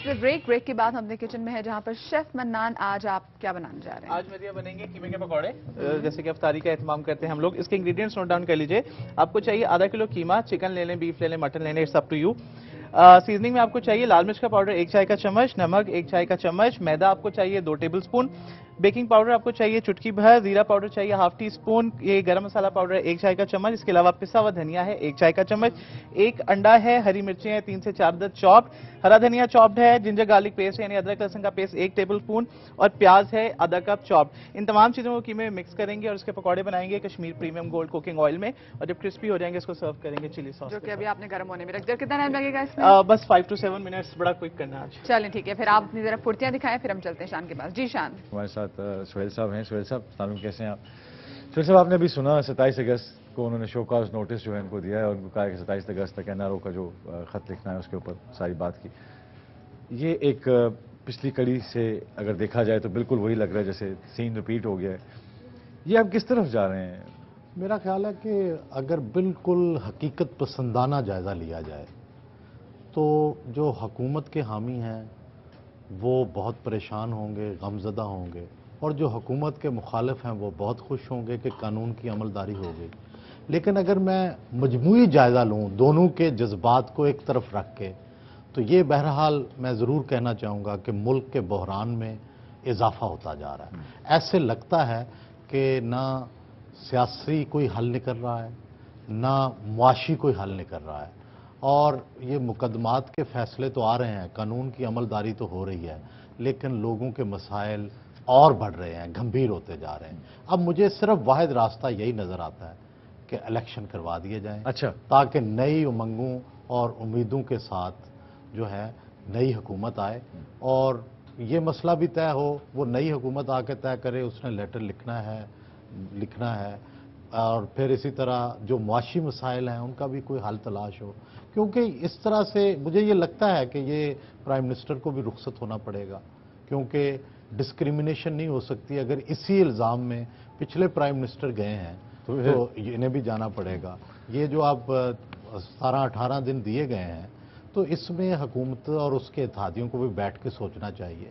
से ब्रेक के बाद हमने किचन में है जहां पर शेफ मन्नान, आज आप क्या बनाने जा रहे हैं? आज मेरे यहाँ बनेंगे कीमे के पकौड़े। जैसे कि अफ्तारी का एहतमाम करते हैं हम लोग। इसके इंग्रेडिएंट्स नोट डाउन कर लीजिए। आपको चाहिए आधा किलो कीमा, चिकन ले लें, बीफ ले लें, मटन ले लें, it's up to you. Seasoning में आपको चाहिए लाल मिर्च का पाउडर 1 चाय का चम्मच, नमक 1 चाय का चम्मच, मैदा आपको चाहिए 2 टेबलस्पून, बेकिंग पाउडर आपको चाहिए चुटकी भर, जीरा पाउडर चाहिए हाफ टी स्पून, ये गरम मसाला पाउडर 1 चाय का चम्मच, इसके अलावा पिसा हुआ धनिया है 1 चाय का चम्मच, 1 अंडा है, हरी मिर्चें हैं 3 से 4 अदद चॉप्ड, हरा धनिया चॉप्ड है, जिंजर गार्लिक पेस्ट यानी अदरक लहसुन का पेस्ट 1 टेबलस्पून और प्याज है आधा कप चॉप्ड। इन तमाम चीजों को कीमे में मिक्स करेंगे और इसके पकौड़े बनाएंगे Kashmir premium gold cooking oil में, और जब क्रिस्पी हो जाएंगे इसको सर्व करेंगे चिली सॉस जो कि अभी आपने गर्म होने में रख दिया। कितना टाइम लगेगा इसमें? बस 5 to 7 मिनट्स, बड़ा क्विक करना आज। चलें ठीक है, फिर आप अपनी जरा फुर्तियां दिखाएं, फिर हम चलते हैं शान के पास। जी शान, हमारे साथ सुहेल साहब हैं। सुहेल साहब सलाम, कैसे हैं आप? सुहेल साहब, आपने अभी सुना 27 अगस्त को उन्होंने शो कॉज नोटिस जो है इनको दिया है और उनको कहा है कि 27 अगस्त तक एनआरओ का जो खत लिखना है उसके ऊपर सारी बात की। ये एक पिछली कड़ी से अगर देखा जाए तो बिल्कुल वही लग रहा है जैसे सीन रिपीट हो गया है। ये आप किस तरफ जा रहे हैं? मेरा ख्याल है कि अगर बिल्कुल हकीकत पसंदाना जायज़ा लिया जाए तो जो हुकूमत के हामी हैं वो बहुत परेशान होंगे, गमज़दा होंगे, और जो हुकूमत के मुखालिफ हैं वो बहुत खुश होंगे कि कानून की अमलदारी हो गई। लेकिन अगर मैं मजमूई जायज़ा लूँ दोनों के जज्बात को एक तरफ रख के, तो ये बहरहाल मैं ज़रूर कहना चाहूँगा कि मुल्क के बहरान में इजाफा होता जा रहा है। ऐसे लगता है कि ना सियासी कोई हल निकल रहा है, ना मुआशी कोई हल निकल रहा है, और ये मुकदमात के फैसले तो आ रहे हैं, कानून की अमलदारी तो हो रही है, लेकिन लोगों के मसाइल और बढ़ रहे हैं, गंभीर होते जा रहे हैं। अब मुझे सिर्फ वाहिद रास्ता यही नज़र आता है कि इलेक्शन करवा दिए जाएं, अच्छा, ताकि नई उमंगों और उम्मीदों के साथ जो है नई हुकूमत आए और ये मसला भी तय हो। वो नई हुकूमत आके तय करे, उसने लेटर लिखना है और फिर इसी तरह जो मुआशी मसाइल हैं उनका भी कोई हल तलाश हो, क्योंकि इस तरह से मुझे ये लगता है कि ये प्राइम मिनिस्टर को भी रुखसत होना पड़ेगा, क्योंकि डिस्क्रिमिनेशन नहीं हो सकती। अगर इसी इल्ज़ाम में पिछले प्राइम मिनिस्टर गए हैं तो इन्हें भी जाना पड़ेगा। ये जो आप 17-18 दिन दिए गए हैं, तो इसमें हुकूमत और उसके इत्तेहादियों को भी बैठ के सोचना चाहिए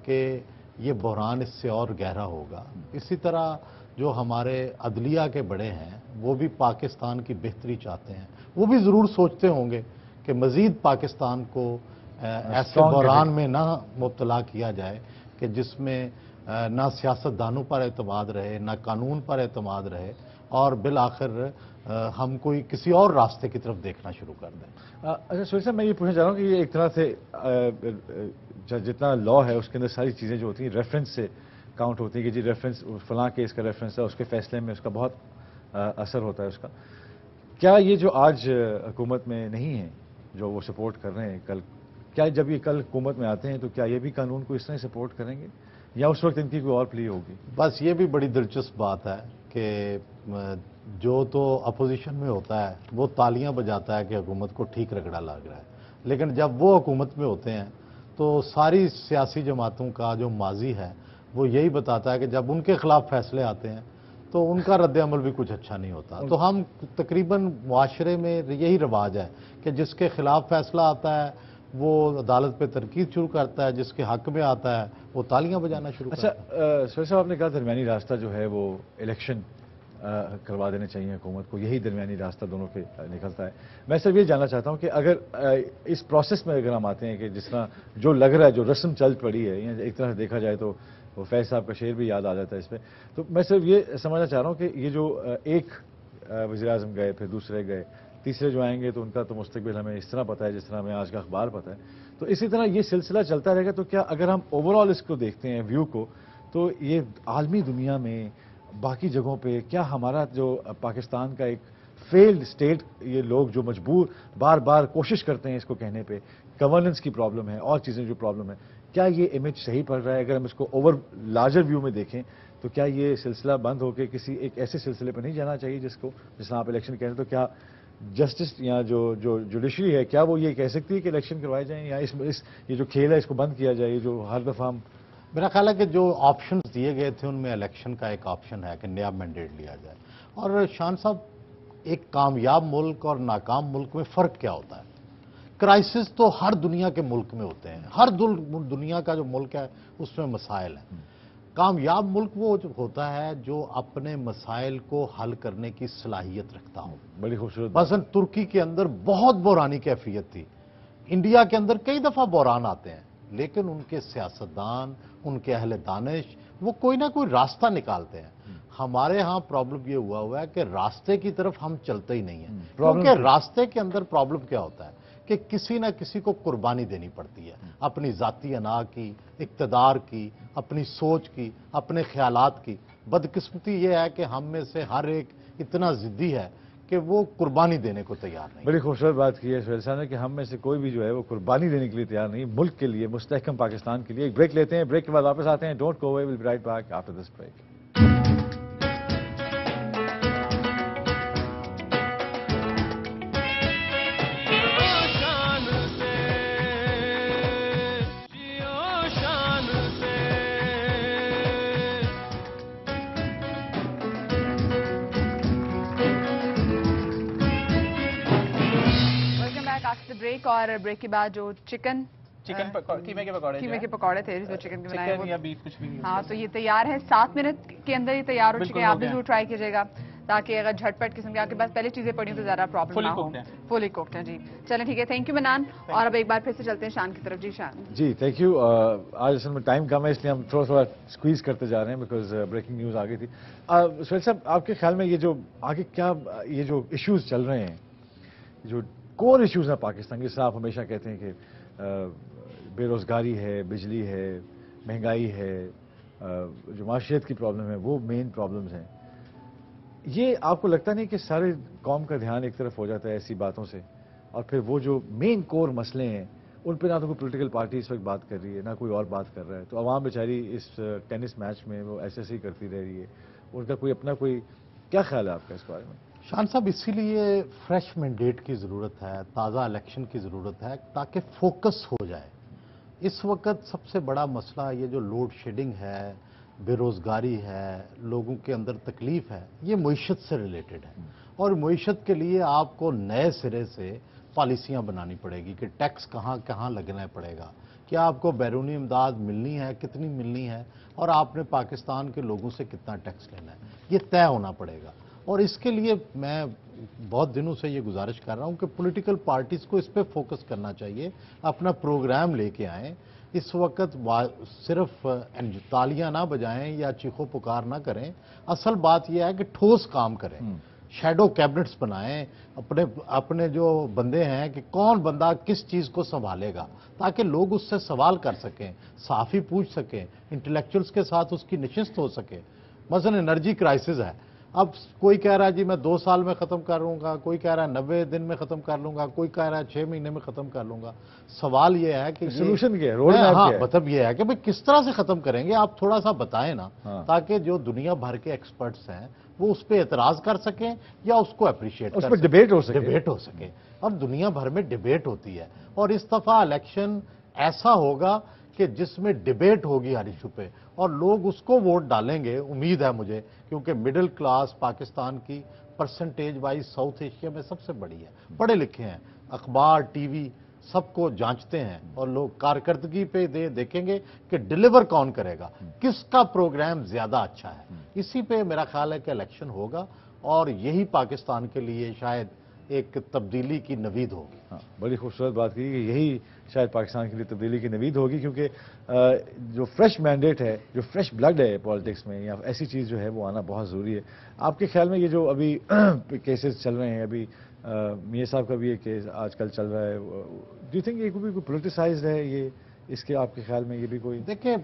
कि ये बहरान इससे और गहरा होगा। इसी तरह जो हमारे अदलिया के बड़े हैं वो भी पाकिस्तान की बेहतरी चाहते हैं, वो भी ज़रूर सोचते होंगे कि मज़ीद पाकिस्तान को ऐसे बहरान में ना मुब्तला किया जाए कि जिसमें ना सियासतदानों पर एतमाद रहे, ना कानून पर एतमाद रहे, और बिल आखिर हम कोई किसी और रास्ते की तरफ देखना शुरू कर दें। अच्छा सुहेल साहब, मैं ये पूछना चाह रहा हूँ कि ये एक तरह से जितना लॉ है उसके अंदर सारी चीज़ें जो होती हैं रेफरेंस से काउंट होती है कि जी रेफरेंस फलां केस का रेफरेंस है, उसके फैसले में उसका बहुत असर होता है उसका। क्या ये जो आज हुकूमत में नहीं है जो वो सपोर्ट कर रहे हैं, कल क्या जब ये कल हुकूमत में आते हैं तो क्या ये भी कानून को इस तरह सपोर्ट करेंगे या उस वक्त इनकी कोई और प्ली होगी? बस ये भी बड़ी दिलचस्प बात है कि जो तो अपोजिशन में होता है वो तालियां बजाता है कि हुकूमत को ठीक रगड़ा लग रहा है, लेकिन जब वो हुकूमत में होते हैं तो सारी सियासी जमातों का जो माजी है वो यही बताता है कि जब उनके खिलाफ फैसले आते हैं तो उनका रद्द-ए-अमल भी कुछ अच्छा नहीं होता। तो हम तकरीबन मुआशरे में यही रिवाज है कि जिसके खिलाफ फैसला आता है वो अदालत पे तरकीब शुरू करता है, जिसके हक में आता है वो तालियां बजाना शुरू करता है। अच्छा सुहेल साहब, आपने कहा दरमियानी रास्ता जो है वो इलेक्शन करवा देने चाहिए हुकूमत को, यही दरमियानी रास्ता दोनों के निकलता है। मैं सिर्फ ये जानना चाहता हूँ कि अगर इस प्रोसेस में अगर हम आते हैं कि जिस तरह जो लग रहा है जो रस्म चल पड़ी है, या एक तरह से देखा जाए तो वो फैज साहब का शेर भी याद आ जाता है इस पर, तो मैं सिर्फ ये समझना चाह रहा हूँ कि ये जो एक वज़ीर-ए-आज़म गए, फिर दूसरे गए, तीसरे जो आएंगे तो उनका तो मुस्तकबिल हमें इस तरह पता है जिस तरह हमें आज का अखबार पता है, तो इसी तरह ये सिलसिला चलता रहेगा। तो क्या अगर हम ओवरऑल इसको देखते हैं व्यू को, तो ये आलमी दुनिया में बाकी जगहों पे क्या हमारा जो पाकिस्तान का एक फेल्ड स्टेट, ये लोग जो मजबूर बार बार कोशिश करते हैं इसको कहने पे, गवर्नेंस की प्रॉब्लम है और चीज़ें जो प्रॉब्लम है, क्या ये इमेज सही पड़ रहा है? अगर हम इसको ओवर लार्जर व्यू में देखें तो क्या ये सिलसिला बंद होकर किसी एक ऐसे सिलसिले पर नहीं जाना चाहिए जिसको जिस आप इलेक्शन कह रहे हैं? तो क्या जस्टिस या जो जुडिशरी है क्या वो ये कह सकती है कि इलेक्शन करवाए जाएं, या ये जो खेल है इसको बंद किया जाए, ये जो हर दफ़ा हम मेरा ख्याल है कि जो ऑप्शंस दिए गए थे उनमें इलेक्शन का एक ऑप्शन है कि नया मैंडेट लिया जाए। और शान साहब, एक कामयाब मुल्क और नाकाम मुल्क में फ़र्क क्या होता है क्राइसिस तो हर दुनिया के मुल्क में होते हैं, हर दुनिया का जो मुल्क है उसमें मसाइल हैं। कामयाब मुल्क वो जो होता है जो अपने मसाइल को हल करने की सलाहियत रखता हो। बड़ी खूबसूरत मसलन तुर्की के अंदर बहुत बहरानी कैफियत थी, इंडिया के अंदर कई दफा बहरान आते हैं, लेकिन उनके सियासतदान, उनके अहले दानिश वो कोई ना कोई रास्ता निकालते हैं। हमारे यहाँ प्रॉब्लम ये हुआ है कि रास्ते की तरफ हम चलते ही नहीं है, क्योंकि रास्ते के अंदर प्रॉब्लम क्या होता है कि किसी ना किसी को कुर्बानी देनी पड़ती है, अपनी जाती अना की, इक्तदार की, अपनी सोच की, अपने ख्यालात की। बदकिस्मती ये है कि हम में से हर एक इतना जिद्दी है कि वो कुर्बानी देने को तैयार नहीं। बड़ी खूबसूरत बात की है सुहेल साहब ने कि हम में से कोई भी जो है वो कुर्बानी देने के लिए तैयार नहीं, मुल्क के लिए, मुस्तहकम पाकिस्तान के लिए। एक ब्रेक लेते हैं, ब्रेक के बाद वापस आते हैं। Don't go away, will be right back after this break. Break और ब्रेक के बाद जो कीमे के पकौड़े थे जो चिकन के बनाए या बीफ कुछ भी। हाँ, तो ये तैयार है, 7 मिनट के अंदर ये तैयार हो चुके हैं। आप भी जरूर ट्राई कीजिएगा ताकि अगर झटपट किस्म के आपके पास पहले चीजें पड़ी तो ज्यादा प्रॉब्लम ना हो। फुली कुक्ड है जी। चलें ठीक है, थैंक यू मनान। और अब एक बार फिर से चलते हैं शान की तरफ। जी शान जी थैंक यू। आज असल में टाइम कम है इसलिए हम थोड़ा स्क्वीज करते जा रहे हैं बिकॉज ब्रेकिंग न्यूज आ गई थी। सुहेल साहब, आपके ख्याल में ये जो आगे क्या ये जो इश्यूज चल रहे हैं, जो कोर इश्यूज हैं पाकिस्तान के, आप हमेशा कहते हैं कि बेरोजगारी है, बिजली है, महंगाई है, जो माशियत की प्रॉब्लम है, वो मेन प्रॉब्लम्स हैं। ये आपको लगता नहीं कि सारे कौम का ध्यान एक तरफ हो जाता है ऐसी बातों से, और फिर वो जो मेन कोर मसले हैं उन पर ना तो कोई पॉलिटिकल पार्टी इस वक्त बात कर रही है, ना कोई और बात कर रहा है, तो आवाम बेचारी इस टेनिस मैच में वो ऐसे ही करती रह रही है। उनका कोई अपना कोई क्या ख्याल है आपका इस बारे में? शान साहब, इसीलिए फ्रेश मैंडेट की ज़रूरत है, ताज़ा इलेक्शन की ज़रूरत है, ताकि फोकस हो जाए। इस वक्त सबसे बड़ा मसला ये जो लोड शेडिंग है, बेरोज़गारी है, लोगों के अंदर तकलीफ़ है, ये मईशत से रिलेटेड है। और मईशत के लिए आपको नए सिरे से पॉलिसियाँ बनानी पड़ेगी कि टैक्स कहाँ कहाँ लगना पड़ेगा, क्या आपको बैरूनी इमदाद मिलनी है, कितनी मिलनी है, और आपने पाकिस्तान के लोगों से कितना टैक्स लेना है, ये तय होना पड़ेगा। और इसके लिए मैं बहुत दिनों से ये गुजारिश कर रहा हूँ कि पॉलिटिकल पार्टीज़ को इस पे फोकस करना चाहिए, अपना प्रोग्राम लेके आएँ। इस वक्त सिर्फ तालियां ना बजाएं या चीखो पुकार ना करें, असल बात यह है कि ठोस काम करें, शैडो कैबिनेट्स बनाएं, अपने जो बंदे हैं कि कौन बंदा किस चीज़ को संभालेगा, ताकि लोग उससे सवाल कर सकें, साफ़ी पूछ सकें, इंटेलेक्चुअल्स के साथ उसकी नशिस्त हो सके। मसलन एनर्जी क्राइसिस है, अब कोई कह रहा है जी मैं 2 साल में ख़त्म कर लूँगा, कोई कह रहा है 90 दिन में ख़त्म कर लूँगा, कोई कह रहा है 6 महीने में ख़त्म कर लूँगा। सवाल ये है कि सोल्यूशन क्या है, रोड मैप क्या है? मतलब ये है कि भाई किस तरह से ख़त्म करेंगे, आप थोड़ा सा बताएं ना, ताकि जो दुनिया भर के एक्सपर्ट्स हैं वो उस पर एतराज़ कर सकें या उसको अप्रिशिएट कर सकें, डिबेट हो सके। और दुनिया भर में डिबेट होती है, और इस दफ़ा इलेक्शन ऐसा होगा कि जिसमें डिबेट होगी हर इशू पे, और लोग उसको वोट डालेंगे, उम्मीद है मुझे, क्योंकि मिडिल क्लास पाकिस्तान की परसेंटेज वाइज साउथ एशिया में सबसे बड़ी है, पढ़े लिखे हैं, अखबार टीवी सबको जांचते हैं, और लोग कारकर्दगी पे देखेंगे कि डिलीवर कौन करेगा, किसका प्रोग्राम ज्यादा अच्छा है। इसी पे मेरा ख्याल है कि इलेक्शन होगा, और यही पाकिस्तान के लिए शायद एक तब्दीली की नवीद होगी। हाँ, बड़ी खूबसूरत बात की कि यही शायद पाकिस्तान के लिए तब्दीली की नवीद होगी, क्योंकि जो फ्रेश मैंडेट है, जो फ्रेश ब्लड है पॉलिटिक्स में, या ऐसी चीज़ जो है वो आना बहुत ज़रूरी है। आपके ख्याल में ये जो अभी केसेस चल रहे हैं, अभी मियां साहब का भी ये केस आजकल चल रहा है, डू यू थिंक ये कोई पोलिटिसाइज्ड है ये, इसके आपके ख्याल में ये भी कोई? देखिए,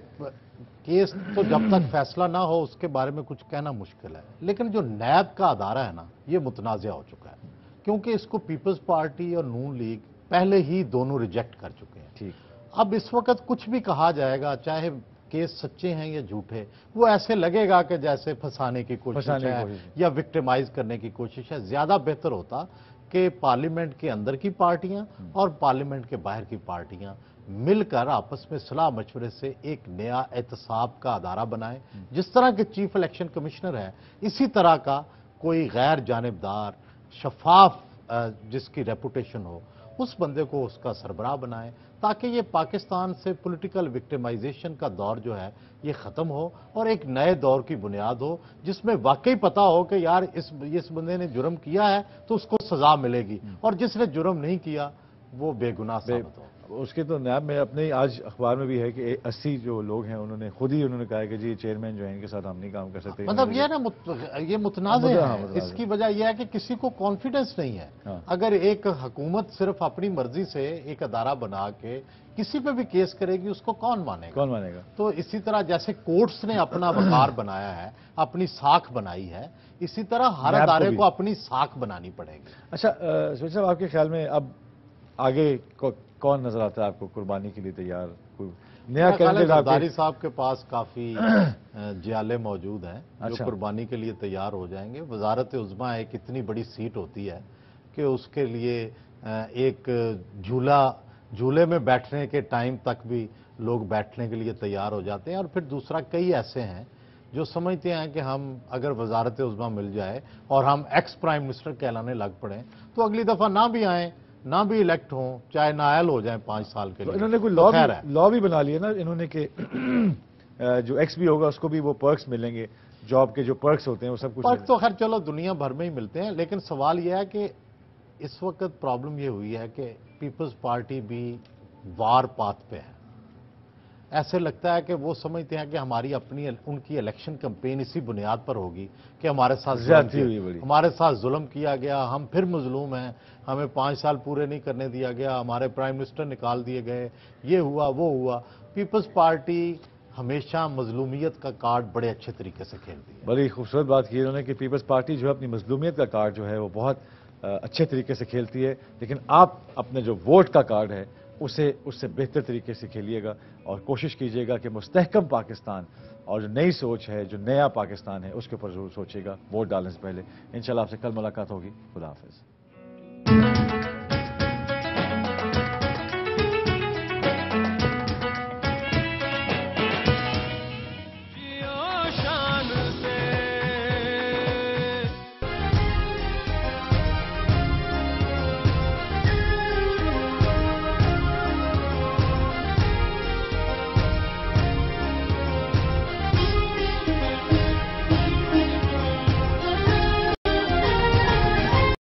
केस तो जब तक फैसला ना हो उसके बारे में कुछ कहना मुश्किल है, लेकिन जो नैब का अदारा है ना, ये मुतनाज़ हो चुका है, क्योंकि इसको पीपल्स पार्टी और नून लीग पहले ही दोनों रिजेक्ट कर चुके हैं। ठीक, अब इस वक्त कुछ भी कहा जाएगा, चाहे केस सच्चे हैं या झूठे, वो ऐसे लगेगा कि जैसे फंसाने की कोशिश है या विक्टिमाइज करने की कोशिश है। ज्यादा बेहतर होता कि पार्लियामेंट के अंदर की पार्टियां और पार्लियामेंट के बाहर की पार्टियां मिलकर आपस में सलाह मशवरे से एक नया एहतसाब का अदारा बनाएं। जिस तरह के चीफ इलेक्शन कमिश्नर है, इसी तरह का कोई गैर जानिबदार, शफाफ जिसकी रेपुटेशन हो, اس بندے کو اس کا سربراہ بنائیں تاکہ یہ پاکستان سے پولیٹیکل وکٹمائزیشن کا دور جو ہے یہ ختم ہو اور ایک نئے دور کی بنیاد ہو جس میں واقعی پتا ہو کہ یار اس بندے نے جرم کیا ہے تو اس کو سزا ملے گی اور جس نے جرم نہیں کیا وہ بے گناہ ثابت ہو۔ اس کے تو نیب میں اپنے آج اخبار میں بھی ہے کہ 80 جو لوگ ہیں انہوں نے کہا ہے کہ جی چیئرمین جو ہیں ان کے ساتھ ہم نہیں کام کر سکتے۔ مطلب یہ نا یہ متنازع ہے، اس کی وجہ یہ ہے کہ کسی کو کانفیڈنس نہیں ہے۔ اگر ایک حکومت صرف اپنی مرضی سے ایک ادارہ بنا کے کسی پہ بھی کیس کرے گی اس کو کون مانے گا؟ تو اسی طرح جیسے کورٹس نے اپنا وقار بنایا ہے، اپنی ساکھ بنائی ہے، اسی طرح ہر ادارے کو اپنی ساکھ بنانی پڑے گی۔ اچھا سوچ صاحب، آپ کے خیال میں اب آگے کون نظر آتا ہے آپ کو قربانی کے لیے تیار؟ کوئی نیا کینڈیڈیٹ؟ زرداری صاحب کے پاس کافی جیالے موجود ہیں جو قربانی کے لیے تیار ہو جائیں گے۔ وزارت عظمیٰ ایک اتنی بڑی سیٹ ہوتی ہے کہ اس کے لیے ایک جھولے میں بیٹھنے کے ٹائم تک بھی لوگ بیٹھنے کے لیے تیار ہو جاتے ہیں، اور پھر دوسرا کئی ایسے ہیں جو سمجھتے ہیں کہ ہم اگر وزارت عظمیٰ مل جائے اور ہم ایکس پرائم منسٹر کہلانے لگ پڑیں تو اگلی دفعہ نہ بھی آئیں، نہ بھی الیکٹ ہوں، چاہے نائل ہو جائیں 5 سال کے لیے۔ انہوں نے کوئی لا بھی بنا لیا نا انہوں نے کہ جو ایکس بھی ہوگا اس کو بھی وہ پرکس ملیں گے، جاب کے جو پرکس ہوتے ہیں وہ سب کچھ۔ پرکس تو خیر چلو دنیا بھر میں ہی ملتے ہیں، لیکن سوال یہ ہے کہ اس وقت پرابلم یہ ہوئی ہے کہ پیپلز پارٹی بھی وار پاتھ پہ ہے۔ ایسے لگتا ہے کہ وہ سمجھتے ہیں کہ ان کی الیکشن کمپین اسی بنیاد پر ہوگی کہ ہمارے ساتھ ظلم کیا گیا، ہم پھر مظلوم ہیں، ہمیں 5 سال پورے نہیں کرنے دیا گیا، ہمارے پرائم منسٹر نکال دیے گئے، یہ ہوا وہ ہوا۔ پیپلز پارٹی ہمیشہ مظلومیت کا کارڈ بڑے اچھے طریقے سے کھیلتی ہے۔ بڑی خوبصورت بات کی انہوں نے کہ پیپلز پارٹی جو ہے اپنی مظلومیت کا کارڈ جو ہے وہ بہت اچھے طریقے سے کھیلتی ہے، لیکن آپ اپنے جو ووٹ کا کارڈ ہے اس سے بہتر طریقے سے کھیلیے گا اور کوشش کیجیے گا کہ مستحکم پاکستان اور جو نئی سوچ ہے، جو نیا پاکستان ہے، اس کے اوپر ضرور سوچیے گا ووٹ ڈالنے سے پہلے۔ انشاءاللہ آپ سے کل ملاقات ہوگی۔ خدا حافظ۔